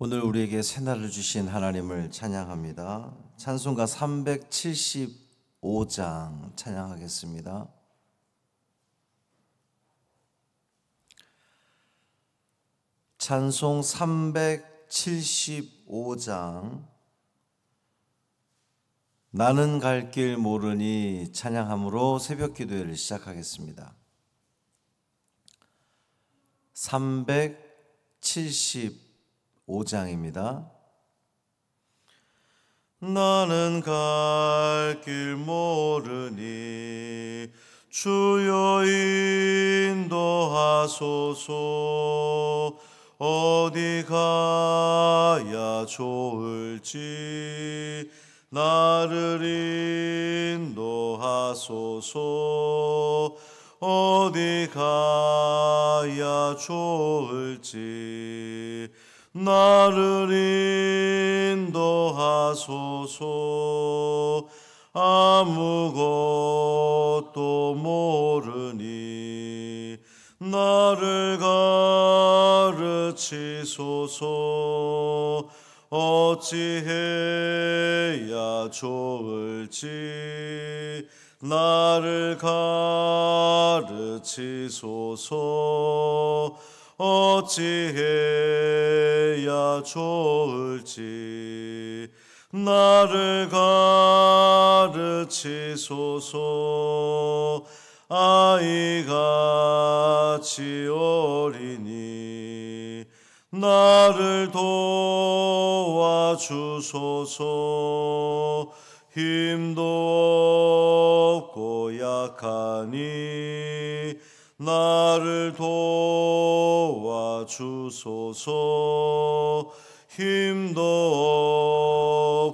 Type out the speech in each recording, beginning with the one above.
오늘 우리에게 새날을 주신 하나님을 찬양합니다. 찬송가 375장 찬양하겠습니다. 찬송 375장 나는 갈 길 모르니 찬양함으로 새벽 기도회를 시작하겠습니다. 375장입니다. 나는 갈 길 모르니 주여 인도하소서. 어디 가야 좋을지 나를 인도하소서. 어디 가야 좋을지 나를 인도하소서. 아무것도 모르니 나를 가르치소서. 어찌해야 좋을지 나를 가르치소서. 어찌해야 좋을지 나를 가르치소서. 아이같이 어리니 나를 도와주소서. 힘도 없고 약하니 나를 도와주소서. 힘도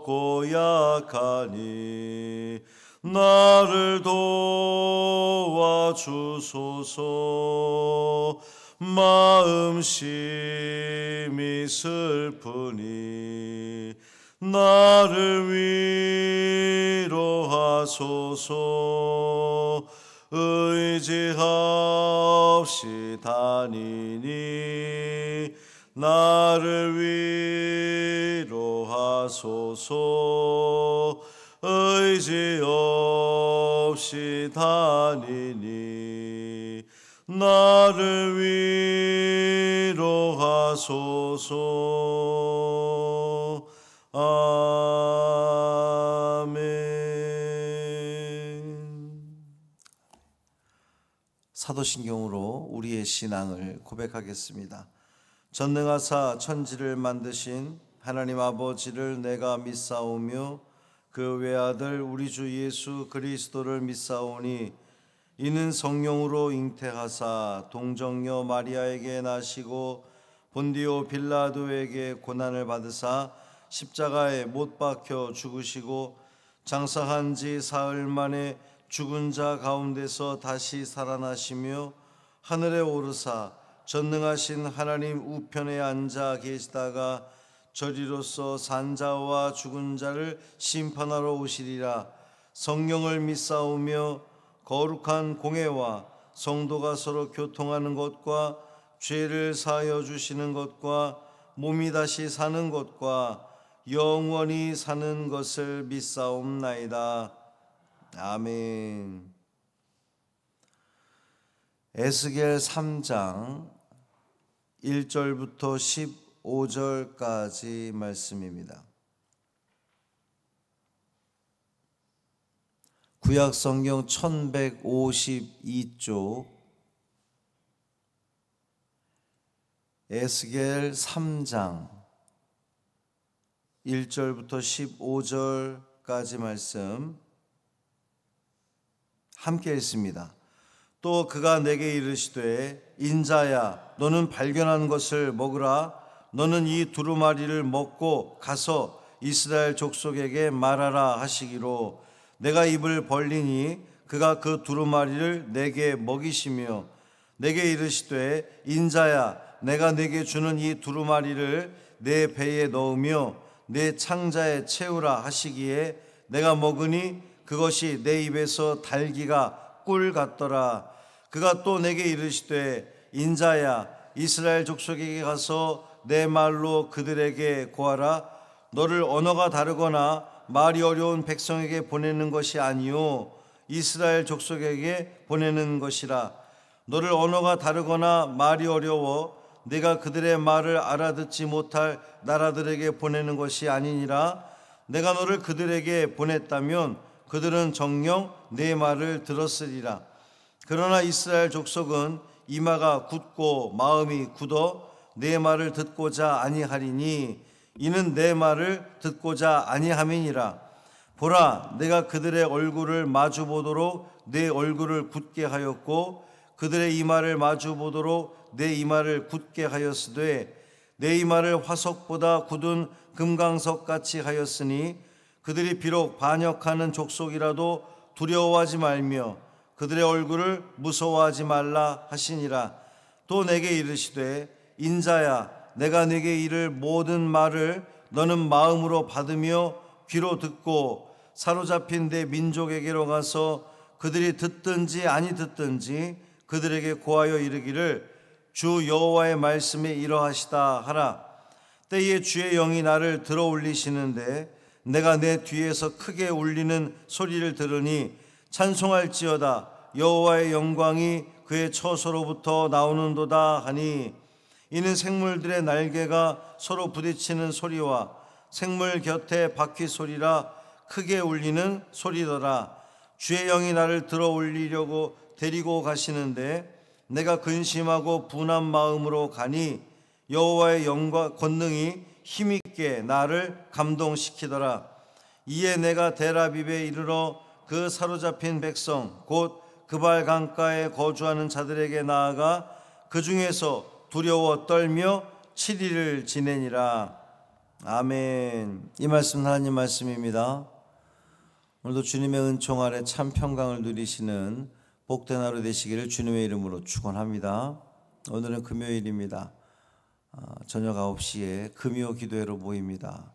없고 약하니 나를 도와주소서. 마음심이 슬프니 나를 위로하소서. 의지 없이 다니니 나를 위로하소서. 의지 없이 다니니 나를 위로하소서. 아멘. 사도신경으로 우리의 신앙을 고백하겠습니다. 전능하사 천지를 만드신 하나님 아버지를 내가 믿사오며 그 외아들 우리 주 예수 그리스도를 믿사오니 이는 성령으로 잉태하사 동정녀 마리아에게 나시고 본디오 빌라도에게 고난을 받으사 십자가에 못 박혀 죽으시고 장사한 지 사흘 만에 죽은 자 가운데서 다시 살아나시며 하늘에 오르사 전능하신 하나님 우편에 앉아 계시다가 저리로서 산자와 죽은 자를 심판하러 오시리라. 성령을 믿사오며 거룩한 공회와 성도가 서로 교통하는 것과 죄를 사하여 주시는 것과 몸이 다시 사는 것과 영원히 사는 것을 믿사옵나이다. 아멘. 에스겔 3장 1절부터 15절까지 말씀입니다. 구약 성경 1152쪽 에스겔 3장 1절부터 15절까지 말씀 함께 읽습니다. 또 그가 내게 이르시되 인자야 너는 발견한 것을 먹으라. 너는 이 두루마리를 먹고 가서 이스라엘 족속에게 말하라 하시기로 내가 입을 벌리니 그가 그 두루마리를 내게 먹이시며 내게 이르시되 인자야 내가 내게 주는 이 두루마리를 내 배에 넣으며 내 창자에 채우라 하시기에 내가 먹으니 그것이 내 입에서 달기가 꿀 같더라. 그가 또 내게 이르시되 인자야 이스라엘 족속에게 가서 내 말로 그들에게 고하라. 너를 언어가 다르거나 말이 어려운 백성에게 보내는 것이 아니요 이스라엘 족속에게 보내는 것이라. 너를 언어가 다르거나 말이 어려워 내가 그들의 말을 알아듣지 못할 나라들에게 보내는 것이 아니니라. 내가 너를 그들에게 보냈다면 그들은 정녕 내 말을 들었으리라. 그러나 이스라엘 족속은 이마가 굳고 마음이 굳어 내 말을 듣고자 아니하리니 이는 내 말을 듣고자 아니함이니라. 보라, 내가 그들의 얼굴을 마주 보도록 내 얼굴을 굳게 하였고 그들의 이마를 마주 보도록 내 이마를 굳게 하였으되 내 이마를 화석보다 굳은 금강석 같이 하였으니 그들이 비록 반역하는 족속이라도 두려워하지 말며 그들의 얼굴을 무서워하지 말라 하시니라. 또 내게 이르시되 인자야, 내가 내게 이를 모든 말을 너는 마음으로 받으며 귀로 듣고 사로잡힌 내 민족에게로 가서 그들이 듣든지 아니 듣든지 그들에게 고하여 이르기를 주 여호와의 말씀에 이러하시다 하라. 때에 주의 영이 나를 들어 올리시는데 내가 내 뒤에서 크게 울리는 소리를 들으니 찬송할지어다. 여호와의 영광이 그의 처소로부터 나오는도다 하니 이는 생물들의 날개가 서로 부딪히는 소리와 생물 곁에 바퀴 소리라 크게 울리는 소리더라. 주의 영이 나를 들어 올리려고 데리고 가시는데 내가 근심하고 분한 마음으로 가니 여호와의 영과 권능이 힘있게 나를 감동시키더라. 이에 내가 데라빕에 이르러 그 사로잡힌 백성 곧 그발 강가에 거주하는 자들에게 나아가 그 중에서 두려워 떨며 7일을 지내니라. 아멘. 이 말씀 하나님 말씀입니다. 오늘도 주님의 은총 아래 참 평강을 누리시는 복된 하루 되시기를 주님의 이름으로 축원합니다. 오늘은 금요일입니다. 저녁 9시에 금요 기도회로 모입니다.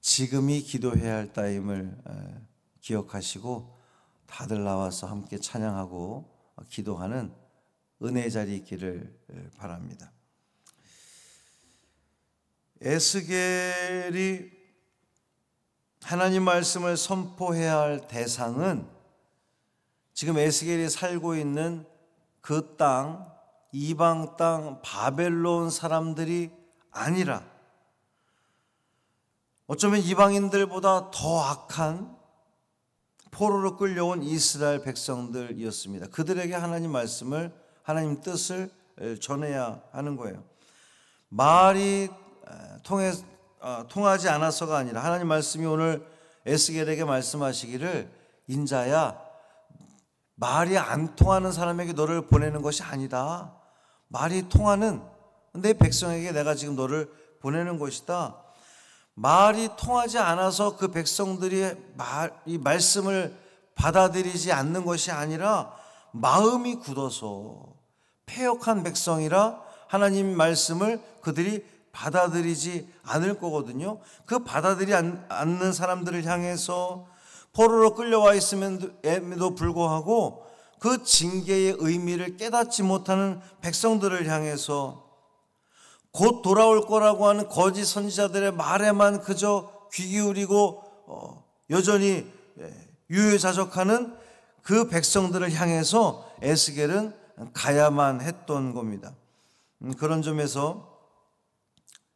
지금이 기도해야 할 타임을 기억하시고 다들 나와서 함께 찬양하고 기도하는 은혜의 자리 있기를 바랍니다. 에스겔이 하나님 말씀을 선포해야 할 대상은 지금 에스겔이 살고 있는 그 땅, 이방 땅 바벨론 사람들이 아니라 어쩌면 이방인들보다 더 악한 포로로 끌려온 이스라엘 백성들이었습니다. 그들에게 하나님 말씀을, 하나님 뜻을 전해야 하는 거예요. 말이 통하지 않아서가 아니라 하나님 말씀이 오늘 에스겔에게 말씀하시기를 인자야, 말이 안 통하는 사람에게 너를 보내는 것이 아니다. 말이 통하는 내 백성에게 내가 지금 너를 보내는 것이다. 말이 통하지 않아서 그 백성들이 이 말씀을 받아들이지 않는 것이 아니라 마음이 굳어서 패역한 백성이라 하나님 말씀을 그들이 받아들이지 않을 거거든요. 그 받아들이지 않는 사람들을 향해서 포로로 끌려와 있음에도 불구하고 그 징계의 의미를 깨닫지 못하는 백성들을 향해서 곧 돌아올 거라고 하는 거짓 선지자들의 말에만 그저 귀 기울이고 여전히 유유자적하는 그 백성들을 향해서 에스겔은 가야만 했던 겁니다. 그런 점에서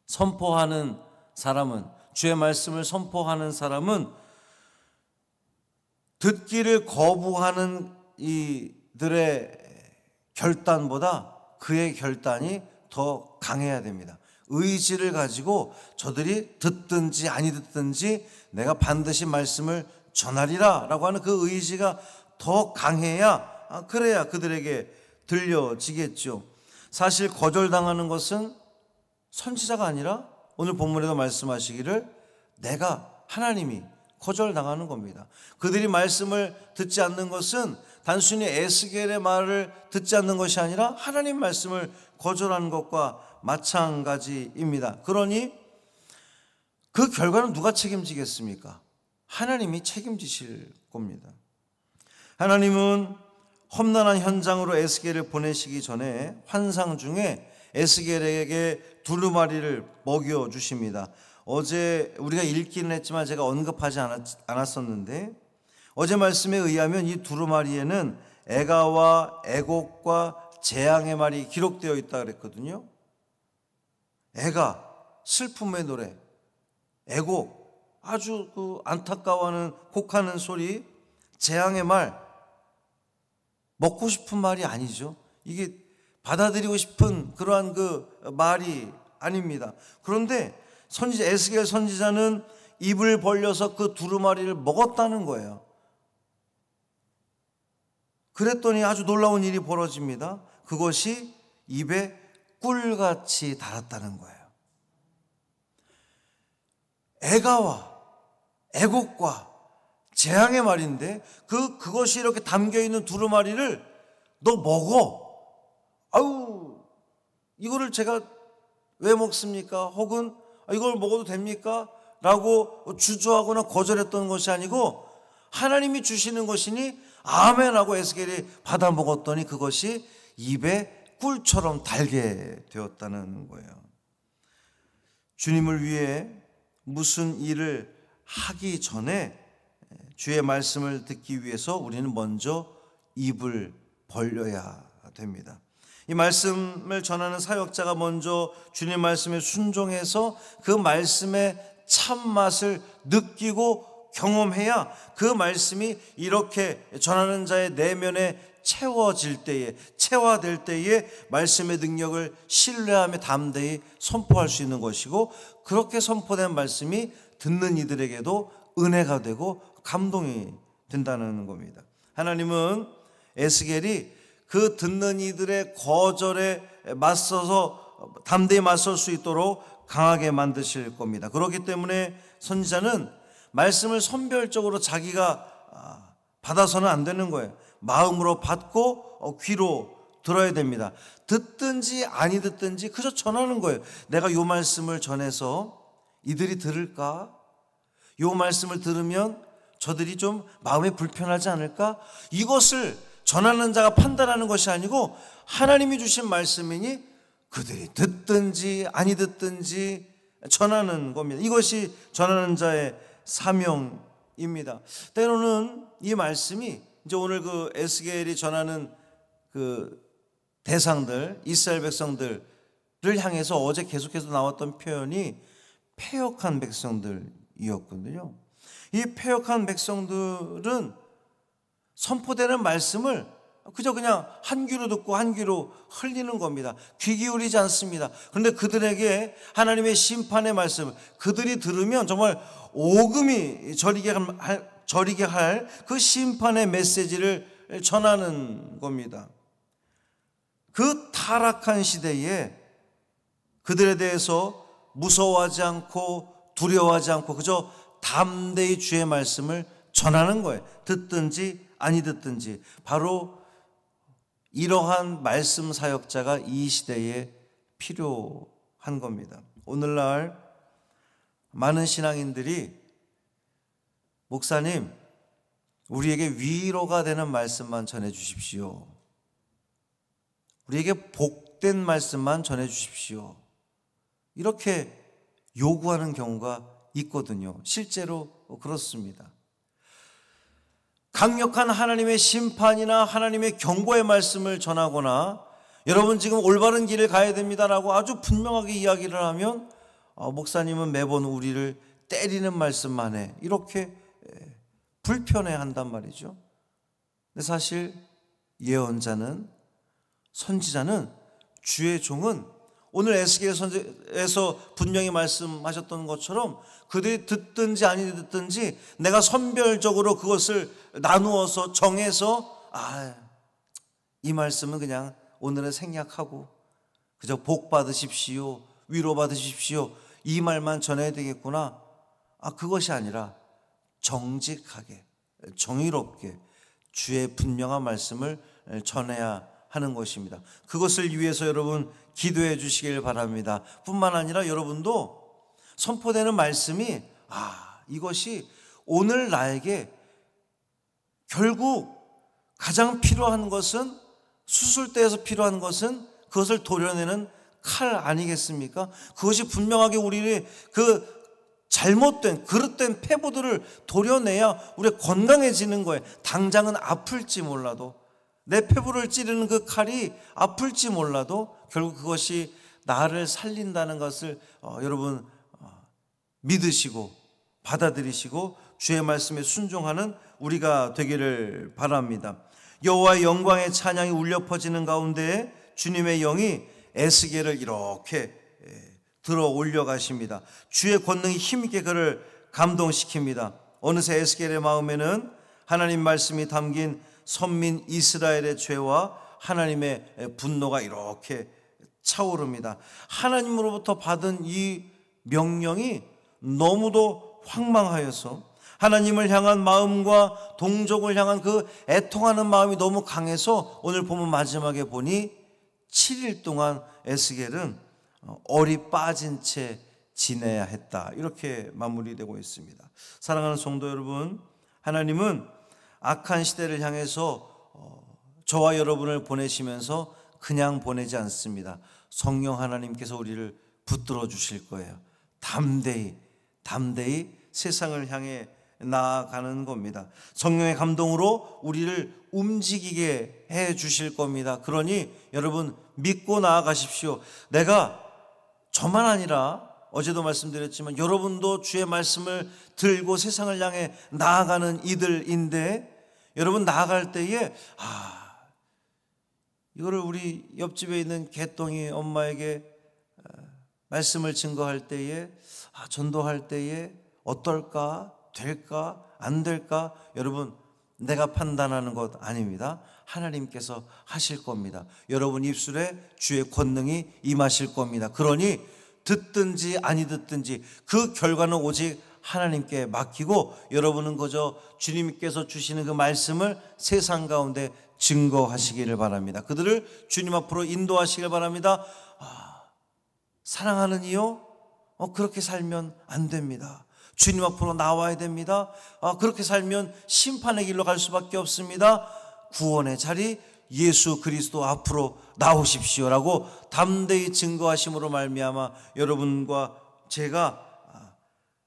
선포하는 사람은, 주의 말씀을 선포하는 사람은 듣기를 거부하는 이들의 결단보다 그의 결단이 더 강해야 됩니다. 의지를 가지고 저들이 듣든지 아니 듣든지 내가 반드시 말씀을 전하리라 라고 하는 그 의지가 더 강해야, 그래야 그들에게 들려지겠죠. 사실 거절당하는 것은 선지자가 아니라 오늘 본문에도 말씀하시기를 내가, 하나님이 거절당하는 겁니다. 그들이 말씀을 듣지 않는 것은 단순히 에스겔의 말을 듣지 않는 것이 아니라 하나님 말씀을 거절하는 것과 마찬가지입니다. 그러니 그 결과는 누가 책임지겠습니까? 하나님이 책임지실 겁니다. 하나님은 험난한 현장으로 에스겔을 보내시기 전에 환상 중에 에스겔에게 두루마리를 먹여 주십니다. 어제 우리가 읽기는 했지만 제가 언급하지 않았었는데, 어제 말씀에 의하면 이 두루마리에는 애가와 애곡과 재앙의 말이 기록되어 있다 그랬거든요. 애가 슬픔의 노래, 애곡 아주 안타까워하는 곡하는 소리, 재앙의 말, 먹고 싶은 말이 아니죠. 이게 받아들이고 싶은 그러한 말이 아닙니다. 그런데 에스겔 선지자는 입을 벌려서 그 두루마리를 먹었다는 거예요. 그랬더니 아주 놀라운 일이 벌어집니다. 그것이 입에 꿀같이 달았다는 거예요. 애가와 애곡과 재앙의 말인데 그것이 이렇게 담겨있는 두루마리를 너 먹어. 아우, 이거를 제가 왜 먹습니까? 혹은 이걸 먹어도 됩니까? 라고 주저하거나 거절했던 것이 아니고 하나님이 주시는 것이니 아멘하고 에스겔이 받아 먹었더니 그것이 입에 꿀처럼 달게 되었다는 거예요. 주님을 위해 무슨 일을 하기 전에 주의 말씀을 듣기 위해서 우리는 먼저 입을 벌려야 됩니다. 이 말씀을 전하는 사역자가 먼저 주님 말씀에 순종해서 그 말씀의 참맛을 느끼고 경험해야 그 말씀이 이렇게 전하는 자의 내면에 채워질 때에, 체화될 때에 말씀의 능력을 신뢰하며 담대히 선포할 수 있는 것이고, 그렇게 선포된 말씀이 듣는 이들에게도 은혜가 되고 감동이 된다는 겁니다. 하나님은 에스겔이 그 듣는 이들의 거절에 맞서서 담대히 맞설 수 있도록 강하게 만드실 겁니다. 그렇기 때문에 선지자는 말씀을 선별적으로 자기가 받아서는 안 되는 거예요. 마음으로 받고 귀로 들어야 됩니다. 듣든지 아니 듣든지 그저 전하는 거예요. 내가 요 말씀을 전해서 이들이 들을까? 요 말씀을 들으면 저들이 좀 마음이 불편하지 않을까? 이것을 전하는 자가 판단하는 것이 아니고 하나님이 주신 말씀이니 그들이 듣든지 아니 듣든지 전하는 겁니다. 이것이 전하는 자의 사명입니다. 때로는 이 말씀이 이제 오늘 에스겔이 전하는 대상들, 이스라엘 백성들을 향해서 어제 계속해서 나왔던 표현이 패역한 백성들이었거든요. 이 패역한 백성들은 선포되는 말씀을 그저 그냥 한 귀로 듣고 한 귀로 흘리는 겁니다. 귀 기울이지 않습니다. 그런데 그들에게 하나님의 심판의 말씀을 그들이 들으면 정말 오금이 저리게 할 그 심판의 메시지를 전하는 겁니다. 그 타락한 시대에 그들에 대해서 무서워하지 않고 두려워하지 않고 그저 담대히 주의 말씀을 전하는 거예요. 듣든지 아니 듣든지. 바로 이러한 말씀 사역자가 이 시대에 필요한 겁니다. 오늘날 많은 신앙인들이 목사님, 우리에게 위로가 되는 말씀만 전해 주십시오. 우리에게 복된 말씀만 전해 주십시오. 이렇게 요구하는 경우가 있거든요. 실제로 그렇습니다. 강력한 하나님의 심판이나 하나님의 경고의 말씀을 전하거나 여러분 지금 올바른 길을 가야 됩니다라고 아주 분명하게 이야기를 하면 목사님은 매번 우리를 때리는 말씀만 해. 이렇게 불편해한단 말이죠. 근데 사실 예언자는, 선지자는, 주의 종은 오늘 에스겔에서 분명히 말씀하셨던 것처럼 그들이 듣든지 아니 듣든지 내가 선별적으로 그것을 나누어서 정해서 이 말씀은 그냥 오늘은 생략하고 그저 복 받으십시오, 위로 받으십시오, 이 말만 전해야 되겠구나. 그것이 아니라 정직하게, 정의롭게 주의 분명한 말씀을 전해야 하는 것입니다. 그것을 위해서 여러분 기도해 주시길 바랍니다. 뿐만 아니라 여러분도 선포되는 말씀이 이것이 오늘 나에게 결국 가장 필요한 것은, 수술대에서 필요한 것은 그것을 도려내는 칼 아니겠습니까? 그것이 분명하게 우리의 그 잘못된 그릇된 폐보들을 도려내야 우리가 건강해지는 거예요. 당장은 아플지 몰라도, 내 폐부를 찌르는 그 칼이 아플지 몰라도 결국 그것이 나를 살린다는 것을 여러분 믿으시고 받아들이시고 주의 말씀에 순종하는 우리가 되기를 바랍니다. 여호와의 영광의 찬양이 울려 퍼지는 가운데 주님의 영이 에스겔을 이렇게 들어 올려가십니다. 주의 권능이 힘있게 그를 감동시킵니다. 어느새 에스겔의 마음에는 하나님 말씀이 담긴 선민 이스라엘의 죄와 하나님의 분노가 이렇게 차오릅니다. 하나님으로부터 받은 이 명령이 너무도 황망하여서 하나님을 향한 마음과 동족을 향한 그 애통하는 마음이 너무 강해서 오늘 보면 마지막에 보니 7일 동안 에스겔은 얼이 빠진 채 지내야 했다. 이렇게 마무리되고 있습니다. 사랑하는 성도 여러분, 하나님은 악한 시대를 향해서 저와 여러분을 보내시면서 그냥 보내지 않습니다. 성령 하나님께서 우리를 붙들어 주실 거예요. 담대히 세상을 향해 나아가는 겁니다. 성령의 감동으로 우리를 움직이게 해 주실 겁니다. 그러니 여러분 믿고 나아가십시오. 내가 저만 아니라 어제도 말씀드렸지만 여러분도 주의 말씀을 들고 세상을 향해 나아가는 이들인데, 여러분 나아갈 때에 이거를 우리 옆집에 있는 개똥이 엄마에게 말씀을 증거할 때에 전도할 때에 어떨까? 될까? 안 될까? 여러분 내가 판단하는 것 아닙니다. 하나님께서 하실 겁니다. 여러분 입술에 주의 권능이 임하실 겁니다. 그러니 듣든지 아니 듣든지 그 결과는 오직 하나님께 맡기고 여러분은 그저 주님께서 주시는 그 말씀을 세상 가운데 증거하시기를 바랍니다. 그들을 주님 앞으로 인도하시길 바랍니다. 사랑하는 이요? 그렇게 살면 안 됩니다. 주님 앞으로 나와야 됩니다. 그렇게 살면 심판의 길로 갈 수밖에 없습니다. 구원의 자리 예수 그리스도 앞으로 나오십시오라고 담대히 증거하심으로 말미암아 여러분과 제가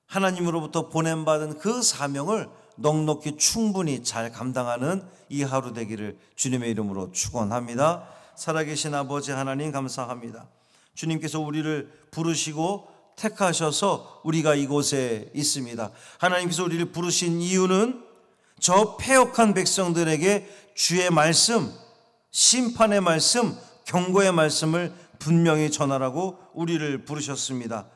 하나님으로부터 보냄받은 그 사명을 넉넉히 충분히 잘 감당하는 이 하루 되기를 주님의 이름으로 축원합니다. 살아계신 아버지 하나님 감사합니다. 주님께서 우리를 부르시고 택하셔서 우리가 이곳에 있습니다. 하나님께서 우리를 부르신 이유는 저 패역한 백성들에게 주의 말씀, 심판의 말씀, 경고의 말씀을 분명히 전하라고 우리를 부르셨습니다.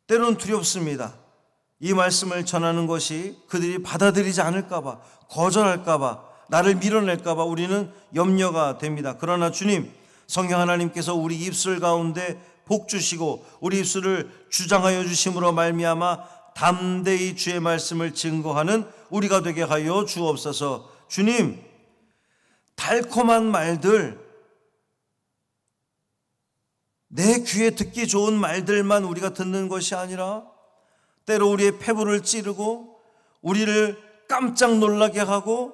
때로는 두렵습니다. 이 말씀을 전하는 것이 그들이 받아들이지 않을까봐, 거절할까봐, 나를 밀어낼까봐 우리는 염려가 됩니다. 그러나 주님, 성령 하나님께서 우리 입술 가운데 복 주시고 우리 입술을 주장하여 주심으로 말미암아 담대히 주의 말씀을 증거하는 우리가 되게 하여 주옵소서. 주님, 달콤한 말들, 내 귀에 듣기 좋은 말들만 우리가 듣는 것이 아니라 때로 우리의 폐부를 찌르고 우리를 깜짝 놀라게 하고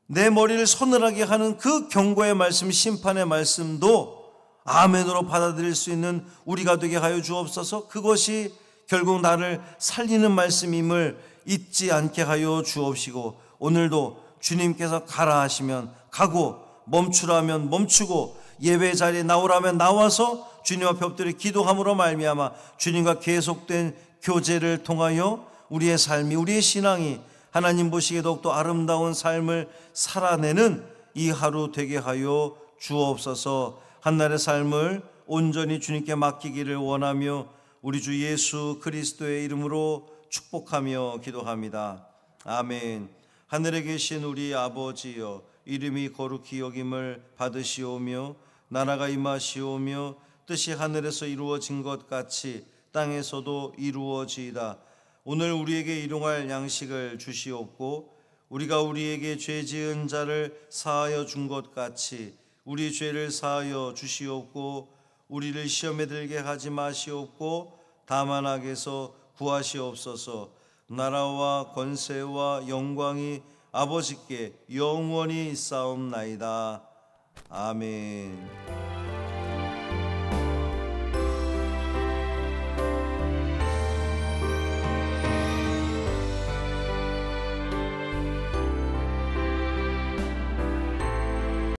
내 머리를 서늘하게 하는 그 경고의 말씀, 심판의 말씀도 아멘으로 받아들일 수 있는 우리가 되게 하여 주옵소서. 그것이 결국 나를 살리는 말씀임을 잊지 않게 하여 주옵시고, 오늘도 주님께서 가라 하시면 가고 멈추라 하면 멈추고 예배 자리에 나오라면 나와서 주님 앞에 엎드려 기도함으로 말미암아 주님과 계속된 교제를 통하여 우리의 삶이, 우리의 신앙이 하나님 보시기에 더욱더 아름다운 삶을 살아내는 이 하루 되게 하여 주옵소서. 한날의 삶을 온전히 주님께 맡기기를 원하며 우리 주 예수 그리스도의 이름으로 축복하며 기도합니다. 아멘. 하늘에 계신 우리 아버지여, 이름이 거룩히 여김을 받으시오며 나라가 임하시오며 뜻이 하늘에서 이루어진 것 같이 땅에서도 이루어지이다. 오늘 우리에게 일용할 양식을 주시옵고 우리가 우리에게 죄 지은 자를 사하여 준 것 같이 우리 죄를 사하여 주시옵고 우리를 시험에 들게 하지 마시옵고 다만 악에서 구하시옵소서. 나라와 권세와 영광이 아버지께 영원히 있사옵나이다. 아멘.